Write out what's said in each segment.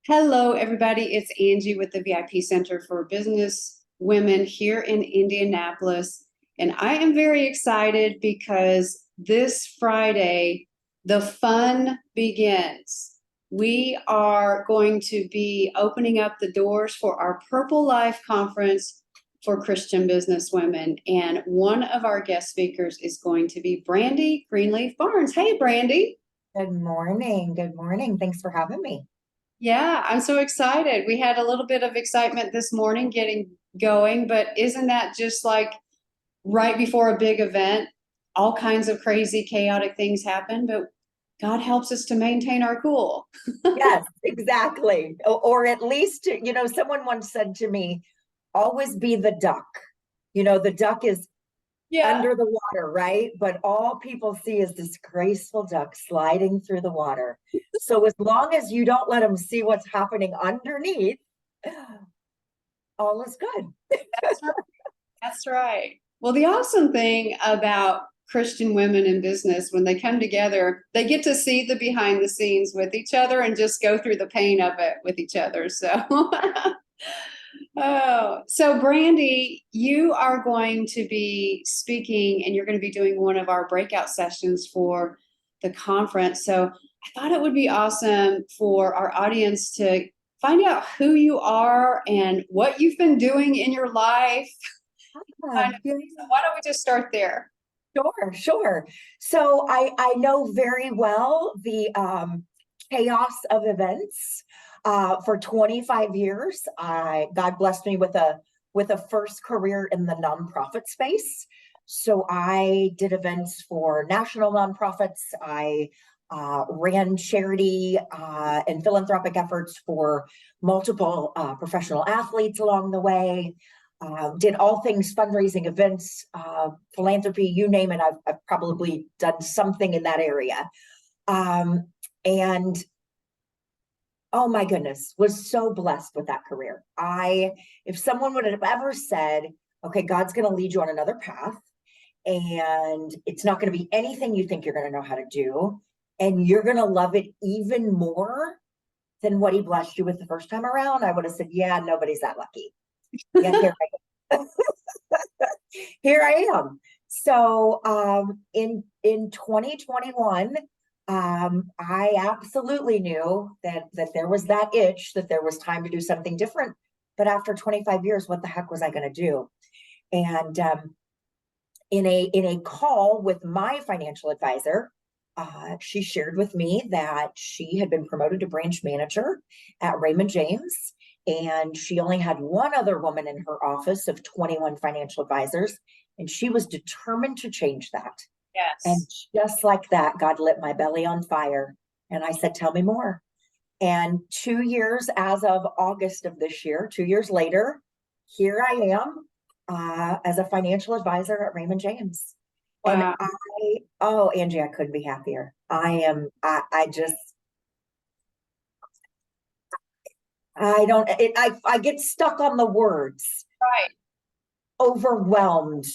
Hello, everybody. It's Angie with the VIP Center for Business Women here in Indianapolis. And I am very excited because this Friday, the fun begins. We are going to be opening up the doors for our Purple Life Conference for Christian business women. And one of our guest speakers is going to be Brandi Greenleaf-Barnes. Hey, Brandi. Good morning. Good morning. Thanks for having me. Yeah, I'm so excited. We had a little bit of excitement this morning getting going, but isn't that just like right before a big event? All kinds of crazy, chaotic things happen, but God helps us to maintain our cool. Yes, exactly. Or at least, someone once said to me, always be the duck. The duck is Yeah. under the water, right? But all people see is this graceful duck sliding through the water. So as long as you don't let them see what's happening underneath, all is good. That's right. That's right. Well, the awesome thing about Christian women in business, when they come together, they get to see the behind the scenes with each other and just go through the pain of it with each other. So Oh, so Brandi, you are going to be speaking and you're going to be doing one of our breakout sessions for the conference. So I thought it would be awesome for our audience to find out who you are and what you've been doing in your life. Yeah, yeah. So why don't we just start there? Sure, sure. So I know very well the chaos of events. For 25 years, God blessed me with a first career in the nonprofit space. So I did events for national nonprofits. I ran charity and philanthropic efforts for multiple professional athletes along the way. Did all things fundraising, events, philanthropy, you name it. I've probably done something in that area. Um, and oh my goodness, was so blessed with that career. If someone would have ever said, okay, God's going to lead you on another path, and it's not going to be anything you think you're going to know how to do, and you're going to love it even more than what he blessed you with the first time around, I would have said, yeah, nobody's that lucky. Yeah, here I am. So in 2021, I absolutely knew that there was that itch, that there was time to do something different. But after 25 years, what the heck was I going to do? And in a call with my financial advisor, she shared with me that she had been promoted to branch manager at Raymond James, and she only had one other woman in her office of 21 financial advisors, and she was determined to change that. And Yes. just like that, God lit my belly on fire. And I said, tell me more. And 2 years, as of August of this year, 2 years later, here I am as a financial advisor at Raymond James. And Wow. oh, Angie, I couldn't be happier. I just, I don't, I get stuck on the words, Right. overwhelmed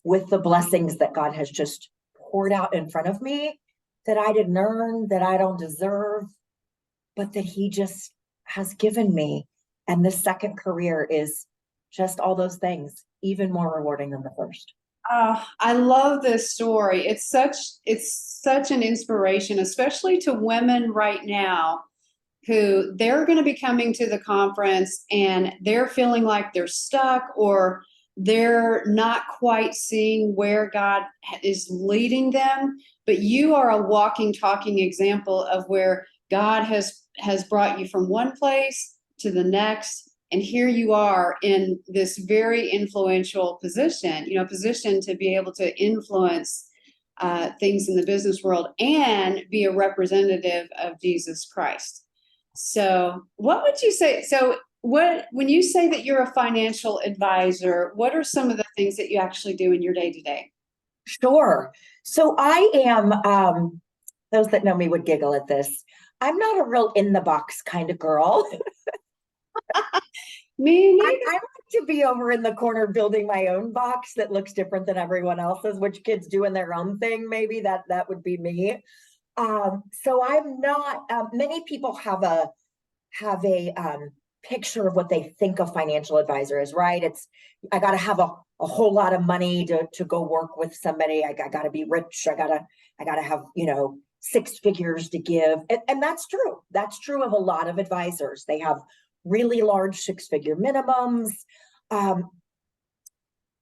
with the blessings that God has just poured out in front of me, that I didn't earn, that I don't deserve, but that He just has given me. And the second career is just all those things, even more rewarding than the first. I love this story. It's such an inspiration, especially to women right now who they're going to be coming to the conference and they're feeling like they're stuck or they're not quite seeing where God is leading them. But you are a walking, talking example of where God has brought you from one place to the next. And here you are in this very influential position, position to be able to influence things in the business world and be a representative of Jesus Christ. So, what would you say? So, when you say that you're a financial advisor, what are some of the things that you actually do in your day to day? Sure. So I am, those that know me would giggle at this. I'm not a real in the box kind of girl. Me I neither. like to be over in the corner building my own box that looks different than everyone else's, which kids do in their own thing. Maybe that would be me. So I'm not. Many people have a picture of what they think a financial advisor is, right? I got to have a whole lot of money to go work with somebody. I got to be rich. I got to have, six figures to give. And that's true. That's true of a lot of advisors. They have really large six-figure minimums.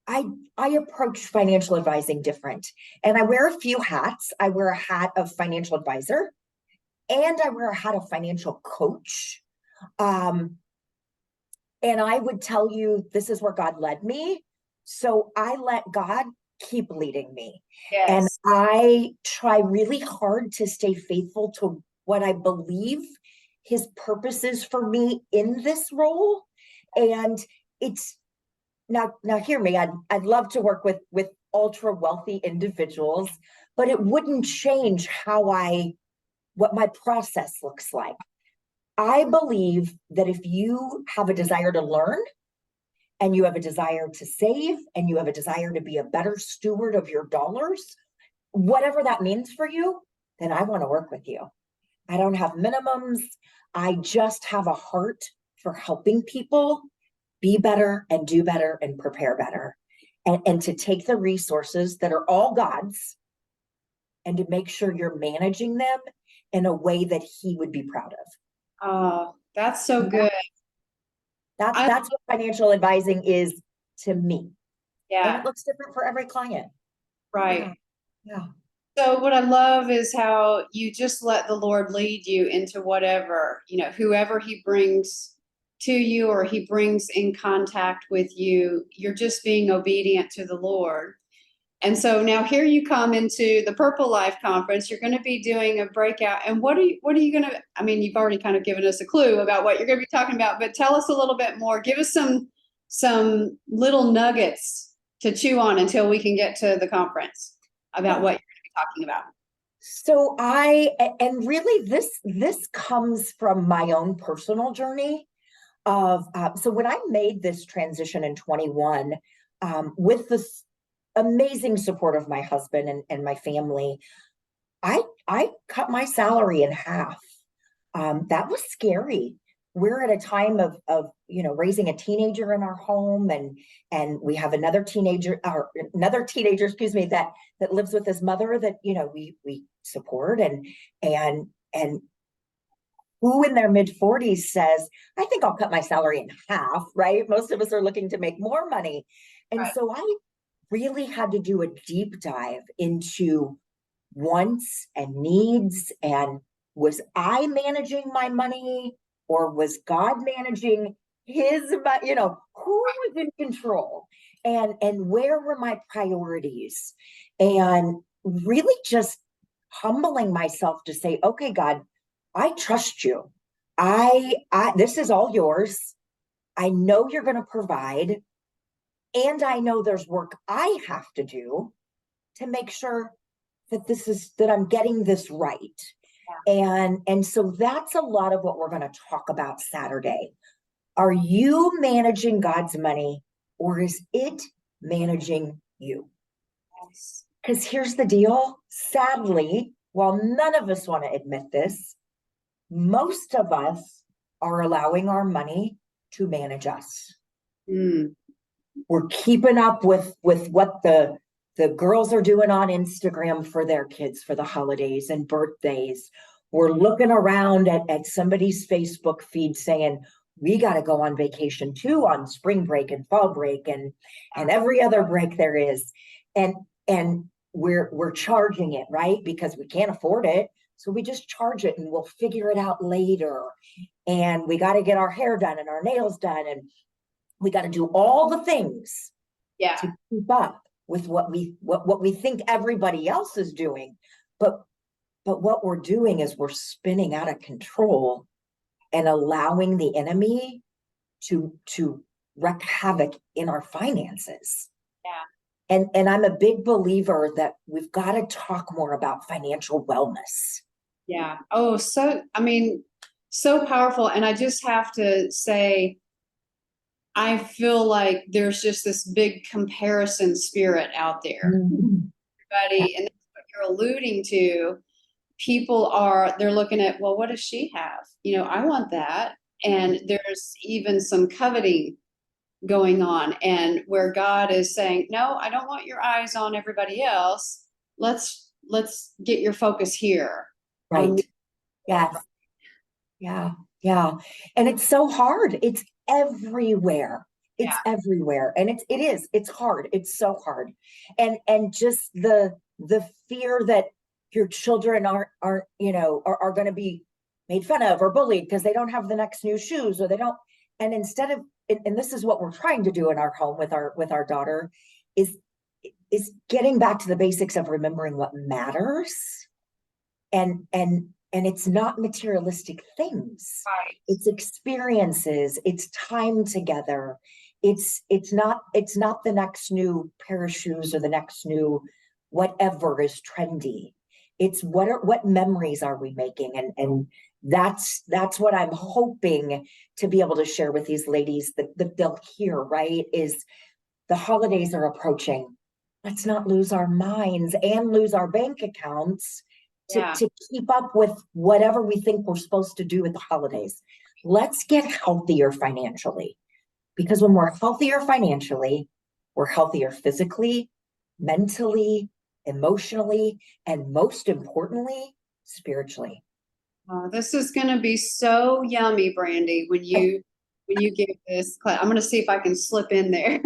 I approach financial advising different, and I wear a few hats. I wear a hat of financial advisor, and I wear a hat of financial coach. And I would tell you, this is where God led me. So I let God keep leading me. Yes. And I try really hard to stay faithful to what I believe his purpose is for me in this role. And it's now hear me, I'd love to work with ultra wealthy individuals, but it wouldn't change what my process looks like. I believe that if you have a desire to learn, and you have a desire to save, and you have a desire to be a better steward of your dollars, whatever that means for you, then I want to work with you. I don't have minimums. I just have a heart for helping people be better and do better and prepare better. And to take the resources that are all God's and to make sure you're managing them in a way that he would be proud of. Oh, that's so good. That's what financial advising is to me. Yeah. And it looks different for every client. Right. Yeah. So what I love is how you just let the Lord lead you into whatever, whoever he brings to you or he brings in contact with you, you're just being obedient to the Lord. And so now here you come into the Purple Life Conference. You're going to be doing a breakout. And what are you going to, you've already kind of given us a clue about what you're going to be talking about, but tell us a little bit more. Give us some little nuggets to chew on until we can get to the conference about what you're going to be talking about. So and really this comes from my own personal journey of, so when I made this transition in 21, with this amazing support of my husband and my family, I cut my salary in half. That was scary. We're at a time of raising a teenager in our home, and we have another teenager, excuse me, that lives with his mother that we support, and who in their mid-40s says, I think I'll cut my salary in half, right? Most of us are looking to make more money. And Right. so I really had to do a deep dive into wants and needs, and was I managing my money, or was God managing his, who was in control, and where were my priorities, and really just humbling myself to say, okay, God, I trust you. This is all yours. I know you're going to provide. And I know there's work I have to do to make sure that I'm getting this right. Yeah. And so that's a lot of what we're going to talk about Saturday. Are you managing God's money, or is it managing you? Yes. Because here's the deal. Sadly, while none of us want to admit this, most of us are allowing our money to manage us. Mm. We're keeping up with what the girls are doing on Instagram for their kids for the holidays and birthdays. We're looking around at somebody's Facebook feed saying, we got to go on vacation too, on spring break and fall break and every other break there is. And we're charging it, right? Because we can't afford it. So we just charge it and we'll figure it out later. And we got to get our hair done and our nails done, and we got to do all the things to keep up with what we think everybody else is doing. But what we're doing is we're spinning out of control and allowing the enemy to wreak havoc in our finances. Yeah. And I'm a big believer that we've got to talk more about financial wellness. Yeah. Oh, so powerful. And I just have to say, I feel like there's just this big comparison spirit out there. Mm-hmm. Everybody, and that's what you're alluding to. They're looking at, well, what does she have? I want that. and there's even some coveting going on, and where God is saying, no, I don't want your eyes on everybody else. Let's get your focus here. Right. Yes. Yeah. Yeah. And it's so hard. It's everywhere. It's everywhere. And it's hard. It's so hard. And just the fear that your children aren't, are going to be made fun of or bullied because they don't have the next new shoes, or they don't. And instead of, and this is what we're trying to do in our home with our daughter, is getting back to the basics of remembering what matters. And it's not materialistic things. Right. It's experiences, it's time together. It's not the next new pair of shoes or the next new whatever is trendy. It's what memories are we making? And that's what I'm hoping to be able to share with these ladies that they'll hear, right? Is the holidays are approaching. Let's not lose our minds and lose our bank accounts to keep up with whatever we think we're supposed to do with the holidays. Let's get healthier financially, because when we're healthier financially, we're healthier physically, mentally, emotionally, and most importantly, spiritually. Oh, this is going to be so yummy, Brandi, when you give this class. I'm going to see if I can slip in there.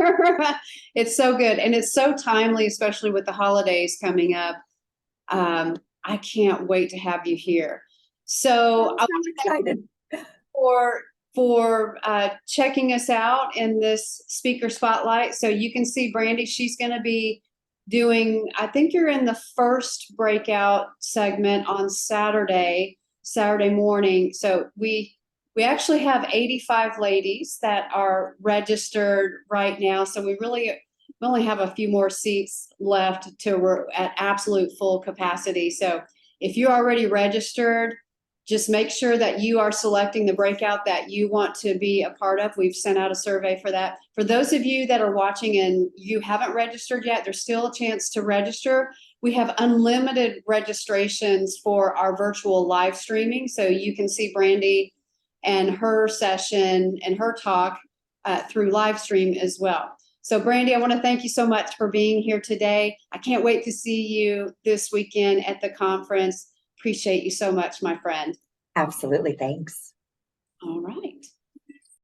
It's so good, and it's so timely, especially with the holidays coming up. I can't wait to have you here. So I'm so excited for checking us out in this speaker spotlight. So you can see Brandi, she's going to be doing, I think you're in the first breakout segment on Saturday morning. So we actually have 85 ladies that are registered right now. So we only have a few more seats left till we're at absolute full capacity. So if you're already registered, just make sure that you are selecting the breakout that you want to be a part of. We've sent out a survey for that. For those of you that are watching and you haven't registered yet, there's still a chance to register. We have unlimited registrations for our virtual live streaming. So you can see Brandi and her session and her talk through live stream as well. So Brandi, I want to thank you so much for being here today. I can't wait to see you this weekend at the conference. Appreciate you so much, my friend. Absolutely. Thanks. All right.